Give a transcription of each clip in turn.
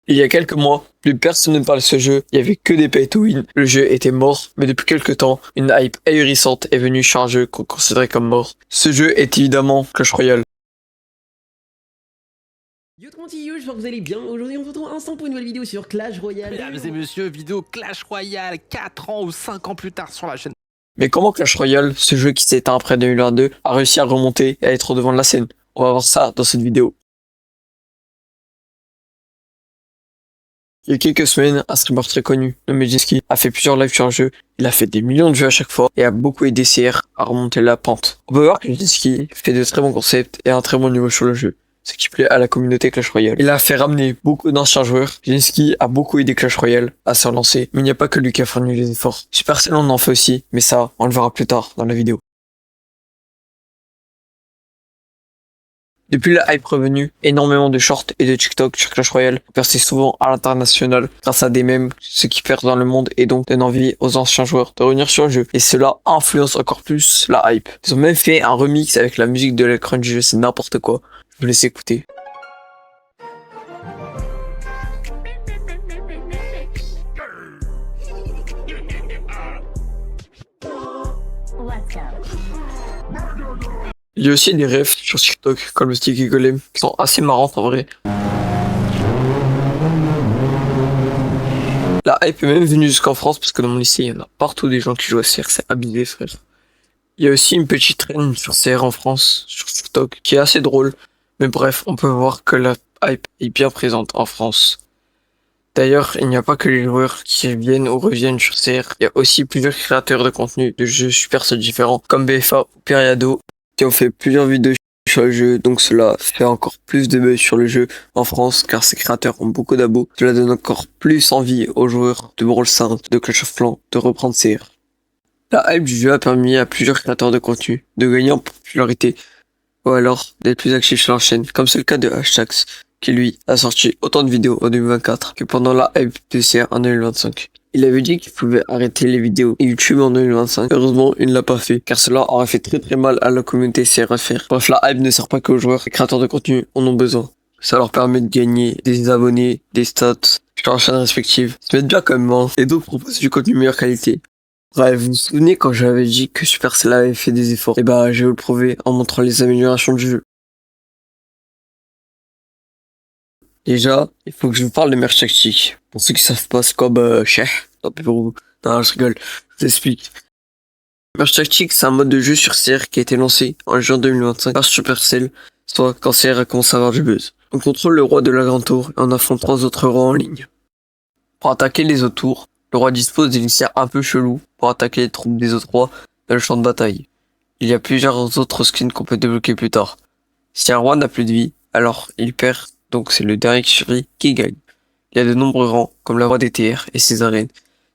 Il y a quelques mois, plus personne ne parlait de ce jeu, il y avait que des pay to win. Le jeu était mort, mais depuis quelques temps, une hype ahurissante est venue sur un jeu qu'on considérait comme mort. Ce jeu est évidemment Clash Royale. Yo tout le monde, c'est Yo, j'espère que vous allez bien. Aujourd'hui on se retrouve instant pour une nouvelle vidéo sur Clash Royale. Mesdames et messieurs, vidéo Clash Royale 4 ans ou 5 ans plus tard sur la chaîne. Mais comment Clash Royale, ce jeu qui s'est éteint après 2022, a réussi à remonter et à être au devant de la scène? On va voir ça dans cette vidéo. Il y a quelques semaines, un streamer très connu, nommé Jeski, a fait plusieurs lives sur un jeu. Il a fait des millions de vues à chaque fois et a beaucoup aidé CR à remonter la pente. On peut voir que Jeski fait de très bons concepts et un très bon niveau sur le jeu, ce qui plaît à la communauté Clash Royale. Il a fait ramener beaucoup d'anciens joueurs. Jeski a beaucoup aidé Clash Royale à se relancer, mais il n'y a pas que lui qui a fourni les efforts. Supercell en fait aussi, mais ça, on le verra plus tard dans la vidéo. Depuis la hype revenue, énormément de shorts et de TikTok sur Clash Royale ont percé souvent à l'international grâce à des mèmes, ce qui perd dans le monde et donc donne envie aux anciens joueurs de revenir sur le jeu. Et cela influence encore plus la hype. Ils ont même fait un remix avec la musique de l'écran du jeu, c'est n'importe quoi. Je vous laisse écouter. Il y a aussi des refs sur TikTok comme le Sticky Golem qui sont assez marrantes en vrai. La hype est même venue jusqu'en France parce que dans mon lycée il y en a partout des gens qui jouent à CR, c'est abusé frère. Il y a aussi une petite traîne sur CR en France, sur TikTok, qui est assez drôle. Mais bref, on peut voir que la hype est bien présente en France. D'ailleurs, il n'y a pas que les joueurs qui viennent ou reviennent sur CR, il y a aussi plusieurs créateurs de contenu de jeux Supercell différents, comme BFA ou Periado, qui ont fait plusieurs vidéos sur le jeu, donc cela fait encore plus de buzz sur le jeu en France, car ces créateurs ont beaucoup d'abos. Cela donne encore plus envie aux joueurs de Brawl Stars, de Clash of Clans, de reprendre CR. La hype du jeu a permis à plusieurs créateurs de contenu de gagner en popularité, ou alors d'être plus actifs sur leur chaîne, comme c'est le cas de Hashtags, qui lui a sorti autant de vidéos en 2024 que pendant la hype de CR en 2025. Il avait dit qu'il pouvait arrêter les vidéos YouTube en 2025. Heureusement, il ne l'a pas fait, car cela aurait fait très mal à la communauté CRFR. Bref, la hype ne sert pas qu'aux joueurs, les créateurs de contenu en ont besoin. Ça leur permet de gagner des abonnés, des stats sur leurs chaînes respectives. Se mettre bien quand même, hein. Et d'autres proposent du contenu de meilleure qualité. Bref, vous vous souvenez quand j'avais dit que Supercell avait fait des efforts? Et bah, je vais vous le prouver en montrant les améliorations du jeu. Déjà, il faut que je vous parle de merch tactique. Pour ceux qui savent pas, c'est comme Cheh. Tant pis pour vous. Non, je rigole. Je vous explique. Merch tactique, c'est un mode de jeu sur CR qui a été lancé en juin 2025 par Supercell, soit quand CR a commencé à avoir du buzz. On contrôle le roi de la grande tour et on affronte 3 autres rois en ligne. Pour attaquer les autres tours, le roi dispose d'élixirs un peu chelous pour attaquer les troupes des autres rois dans le champ de bataille. Il y a plusieurs autres skins qu'on peut débloquer plus tard. Si un roi n'a plus de vie, alors il perd, donc c'est le dernier qui survit qui gagne. Il y a de nombreux rangs, comme la roi des TR et ses arènes.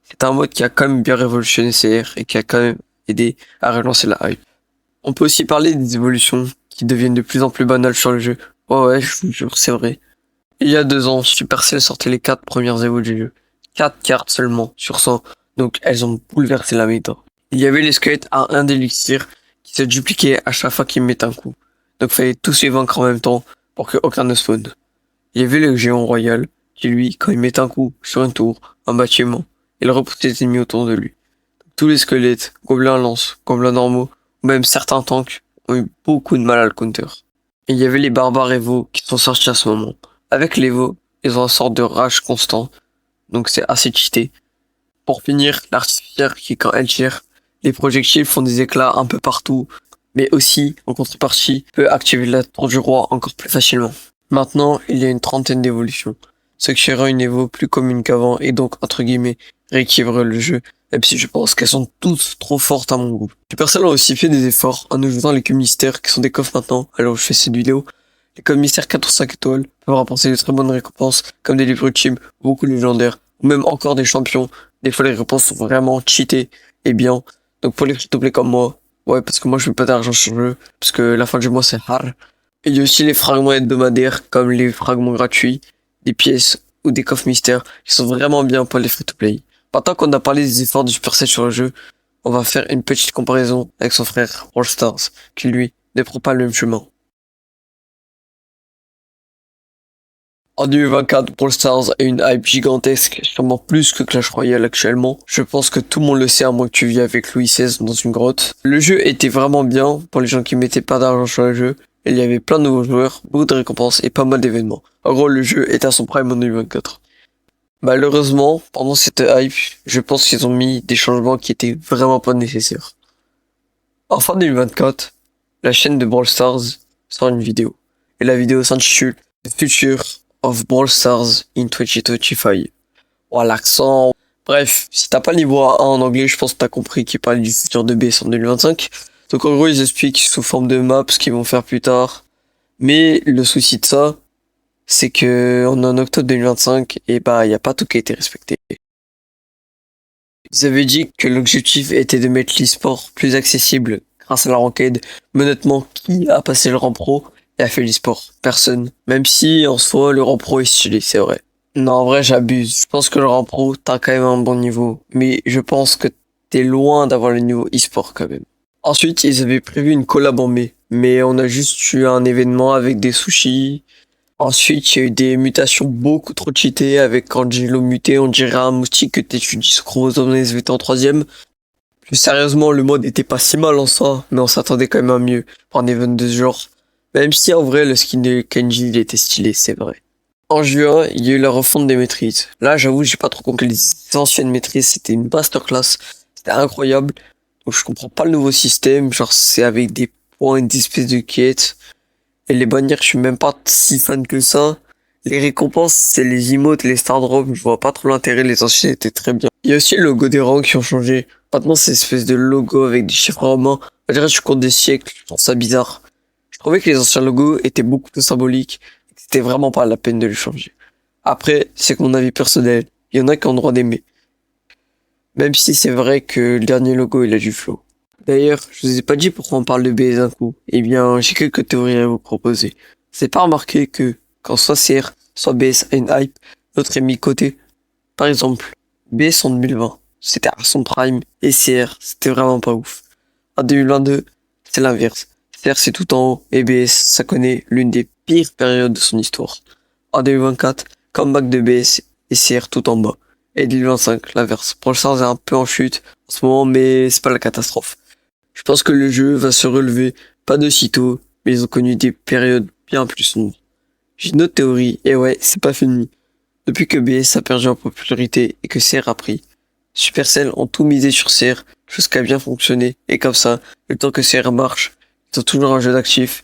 C'est un mode qui a quand même bien révolutionné CR et qui a quand même aidé à relancer la hype. On peut aussi parler des évolutions qui deviennent de plus en plus banales sur le jeu. Ouais, je vous jure, c'est vrai. Il y a 2 ans, Supercell sortait les 4 premières évolutions du jeu. 4 cartes seulement sur 100, donc elles ont bouleversé la méta. Il y avait les squelettes à 1 d'élixir qui se dupliquaient à chaque fois qu'ils mettaient un coup. Donc fallait tous les vaincre en même temps pour que aucun ne spawn. Il y avait le géant royal qui lui, quand il mettait un coup sur une tour, un bâtiment, il repoussait les ennemis autour de lui. Tous les squelettes, gobelins lance, gobelins normaux, ou même certains tanks ont eu beaucoup de mal à le counter. Et il y avait les barbares Evo qui sont sortis à ce moment. Avec l'Evo, ils ont une sorte de rage constant, donc c'est assez cheaté. Pour finir, l'artificière qui quand elle tire, les projectiles font des éclats un peu partout, mais aussi, en contrepartie, peut activer la tour du roi encore plus facilement. Maintenant, il y a une trentaine d'évolutions, ce qui rend une Evo plus commune qu'avant et donc, entre guillemets, rééquilibre le jeu, même si je pense qu'elles sont toutes trop fortes à mon goût. Supercell a aussi fait des efforts en ajoutant les cubes mystères qui sont des coffres maintenant, alors je fais cette vidéo. Les codes mystères 4 ou 5 étoiles peuvent rapporter de très bonnes récompenses, comme des livres ultimes, beaucoup légendaires, ou même encore des champions. Des fois, les récompenses sont vraiment cheatées et bien. Donc pour les free-to-play comme moi, ouais, parce que moi je fais pas d'argent sur le jeu, parce que la fin du mois c'est hard. Et il y a aussi les fragments hebdomadaires, comme les fragments gratuits, des pièces ou des coffres mystères, qui sont vraiment bien pour les free-to-play. Maintenant qu'on a parlé des efforts du Supercell sur le jeu, on va faire une petite comparaison avec son frère Brawl Stars, qui lui ne prend pas le même chemin. En 2024, Brawl Stars a une hype gigantesque, sûrement plus que Clash Royale actuellement. Je pense que tout le monde le sait à moins que tu vis avec Louis XVI dans une grotte. Le jeu était vraiment bien pour les gens qui mettaient pas d'argent sur le jeu. Il y avait plein de nouveaux joueurs, beaucoup de récompenses et pas mal d'événements. En gros, le jeu est à son prime en 2024. Malheureusement, pendant cette hype, je pense qu'ils ont mis des changements qui étaient vraiment pas nécessaires. En fin 2024, la chaîne de Brawl Stars sort une vidéo. Et la vidéo s'intitule The Future of Brawl Stars in 2025. Oh, l'accent. Bref, si t'as pas le niveau A1 en anglais, je pense que t'as compris qu'ils parlent du futur de BS en 2025. Donc en gros, ils expliquent sous forme de maps ce qu'ils vont faire plus tard. Mais le souci de ça, c'est que on est en octobre 2025 et bah y a pas tout qui a été respecté. Ils avaient dit que l'objectif était de mettre l'e-sport plus accessible grâce à la ranked. Mais honnêtement, qui a passé le rang pro et a fait l'e-sport? Personne. Même si en soi le rang pro est stylé, c'est vrai. Non, en vrai, j'abuse. Je pense que le rang pro, t'as quand même un bon niveau. Mais je pense que t'es loin d'avoir le niveau e-sport quand même. Ensuite, ils avaient prévu une collab en mai. Mais on a juste eu un événement avec des sushis. Ensuite, il y a eu des mutations beaucoup trop cheatées avec Angelo muté, on dirait un moustique que t'étudies ce chromosome SVT en troisième. Plus sérieusement, le mode était pas si mal en soi, mais on s'attendait quand même à mieux pour un event de ce genre. Même si en vrai, le skin de Kenji, il était stylé, c'est vrai. En juin, il y a eu la refonte des maîtrises. Là, j'avoue, j'ai pas trop compris les anciennes maîtrises, c'était une masterclass. C'était incroyable. Donc je comprends pas le nouveau système, genre c'est avec des points, des espèces de quêtes. Et les bannières, je suis même pas si fan que ça. Les récompenses, c'est les emotes, les star drops, je vois pas trop l'intérêt, les anciens étaient très bien. Il y a aussi le logo des rangs qui ont changé. Maintenant, c'est une espèce de logo avec des chiffres romains. On dirait que je compte des siècles, je trouve ça bizarre. Je trouvais que les anciens logos étaient beaucoup plus symboliques, et que c'était vraiment pas la peine de les changer. Après, c'est que mon avis personnel, il y en a qui ont le droit d'aimer. Même si c'est vrai que le dernier logo, il a du flow. D'ailleurs, je vous ai pas dit pourquoi on parle de BS d'un coup. Eh bien, j'ai quelques théories à vous proposer. C'est pas remarqué que, quand soit CR, soit BS a une hype, l'autre est mis de côté. Par exemple, BS en 2020, c'était à son prime, et CR, c'était vraiment pas ouf. En 2022, c'est l'inverse. CR c'est tout en haut, et BS, ça connaît l'une des pires périodes de son histoire. En 2024, comeback de BS et CR tout en bas. Et 2025, l'inverse. Brawl Stars est un peu en chute en ce moment, mais c'est pas la catastrophe. Je pense que le jeu va se relever, pas de sitôt, mais ils ont connu des périodes bien plus sombres. J'ai une autre théorie, et ouais, c'est pas fini. Depuis que BS a perdu en popularité et que CR a pris, Supercell ont tout misé sur CR, chose qui a bien fonctionné, et comme ça, le temps que CR marche, ils ont toujours un jeu d'actifs,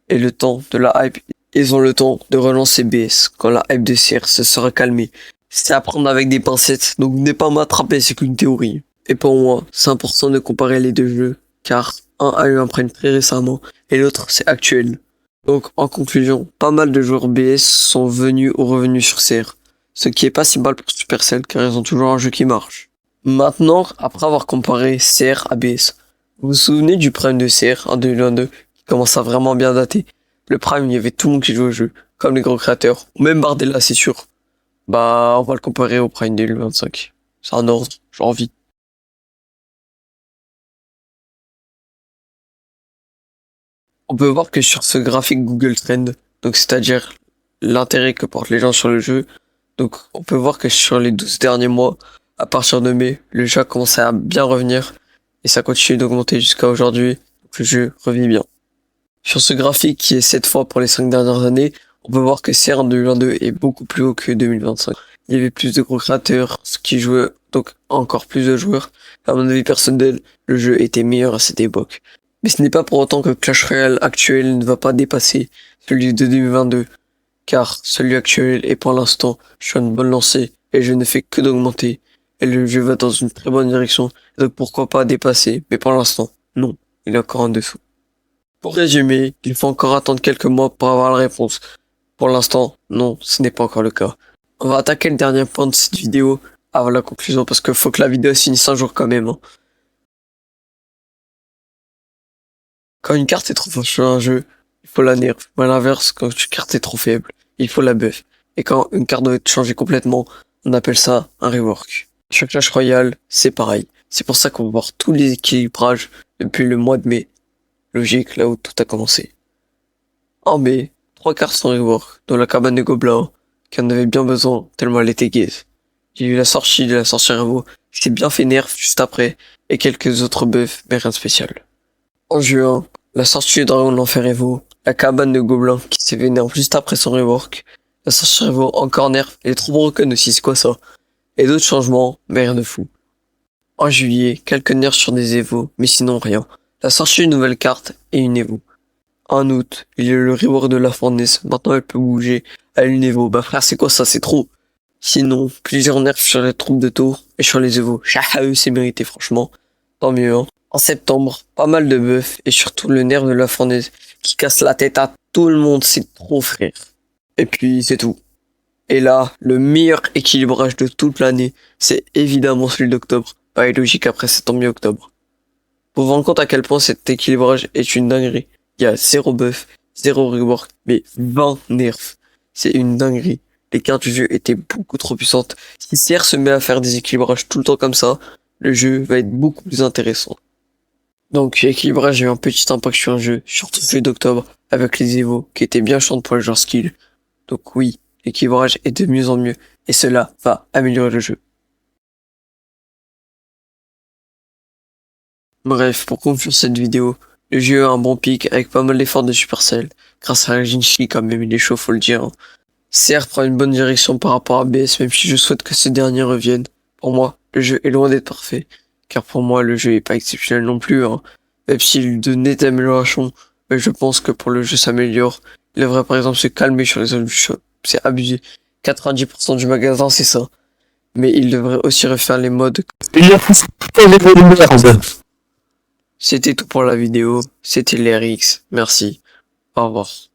et le temps de la hype, ils ont le temps de relancer BS quand la hype de CR se sera calmée. C'est à prendre avec des pincettes, donc venez pas m'attraper, c'est qu'une théorie. Et pour moi, c'est important de comparer les deux jeux, car un a eu un prime très récemment, et l'autre c'est actuel. Donc en conclusion, pas mal de joueurs BS sont venus ou revenus sur CR, ce qui est pas si mal pour Supercell car ils ont toujours un jeu qui marche. Maintenant, après avoir comparé CR à BS, vous vous souvenez du prime de CR en 2022 qui commence à vraiment bien dater? Le prime, il y avait tout le monde qui jouait au jeu, comme les gros créateurs, ou même Bardella c'est sûr. Bah, on va le comparer au prime 2025. C'est un ordre, j'ai envie. On peut voir que sur ce graphique Google Trend, donc c'est-à-dire l'intérêt que portent les gens sur le jeu, donc on peut voir que sur les 12 derniers mois, à partir de mai, le jeu a commencé à bien revenir et ça continue d'augmenter jusqu'à aujourd'hui, donc le jeu revit bien. Sur ce graphique qui est 7 fois pour les 5 dernières années, on peut voir que CR en 2022 est beaucoup plus haut que 2025. Il y avait plus de gros créateurs, ce qui jouait donc encore plus de joueurs. À mon avis personnel, le jeu était meilleur à cette époque. Mais ce n'est pas pour autant que Clash Royale actuel ne va pas dépasser celui de 2022, car celui actuel est pour l'instant sur une bonne lancée et je ne fais que d'augmenter. Et le jeu va dans une très bonne direction, donc pourquoi pas dépasser, mais pour l'instant, non, il est encore en dessous. Pour résumer, il faut encore attendre quelques mois pour avoir la réponse. Pour l'instant, non, ce n'est pas encore le cas. On va attaquer le dernier point de cette vidéo avant la conclusion parce qu'il faut que la vidéo se finisse un jour quand même. Hein. Quand une carte est trop forte sur un jeu, il faut la nerf. Mais à l'inverse, quand une carte est trop faible, il faut la buff. Et quand une carte doit être changée complètement, on appelle ça un rework. Sur Clash Royale, c'est pareil. C'est pour ça qu'on va voir tous les équilibrages depuis le mois de mai. Logique, là où tout a commencé. En mai, 3 cartes sont rework, dont la cabane de gobelins, qui en avait bien besoin, tellement elle était gaze. J'ai eu la sortie de la sorcière Evo, qui s'est bien fait nerf juste après, et quelques autres buffs, mais rien de spécial. En juin, la sortie du dragon de l'enfer Evo, la cabane de gobelins qui s'est fait nerf juste après son rework, la sorcière Evo encore nerf, et les troupes broken aussi, c'est quoi ça? Et d'autres changements, mais rien de fou. En juillet, quelques nerfs sur des Evo, mais sinon rien. La sortie d'une nouvelle carte et une Evo. En août, il y a eu le rework de la fournaise, maintenant elle peut bouger à une Evo. Bah frère, c'est quoi ça? C'est trop. Sinon, plusieurs nerfs sur les troupes de tour et sur les Evo. Chahaeu, c'est mérité franchement. Tant mieux, hein. En septembre, pas mal de buffs et surtout le nerf de la fournaise qui casse la tête à tout le monde, c'est trop frère. Et puis c'est tout. Et là, le meilleur équilibrage de toute l'année, c'est évidemment celui d'octobre. Pas logique après septembre mi-octobre. Pour vous rendre compte à quel point cet équilibrage est une dinguerie. Il y a 0 buff, 0 rework, mais 20 nerfs. C'est une dinguerie. Les cartes du jeu étaient beaucoup trop puissantes. Si CR se met à faire des équilibrages tout le temps comme ça, le jeu va être beaucoup plus intéressant. Donc l'équilibrage a eu un petit impact sur le jeu, surtout celui d'octobre, avec les Evo, qui étaient bien chiantes pour les joueurs skill. Donc oui, l'équilibrage est de mieux en mieux, et cela va améliorer le jeu. Bref, pour conclure cette vidéo, le jeu a un bon pic avec pas mal d'efforts de Supercell, grâce à la Jinchi quand même il est chaud faut le dire. CR prend une bonne direction par rapport à BS même si je souhaite que ce dernier revienne. Pour moi, le jeu est loin d'être parfait, car pour moi le jeu est pas exceptionnel non plus, hein. Même s'il de nettes améliorations, mais je pense que pour le jeu s'améliore, il devrait par exemple se calmer sur les zones du shop, c'est abusé. 90% du magasin c'est ça. Mais il devrait aussi refaire les modes. C'était tout pour la vidéo, c'était l'RX, merci, au revoir.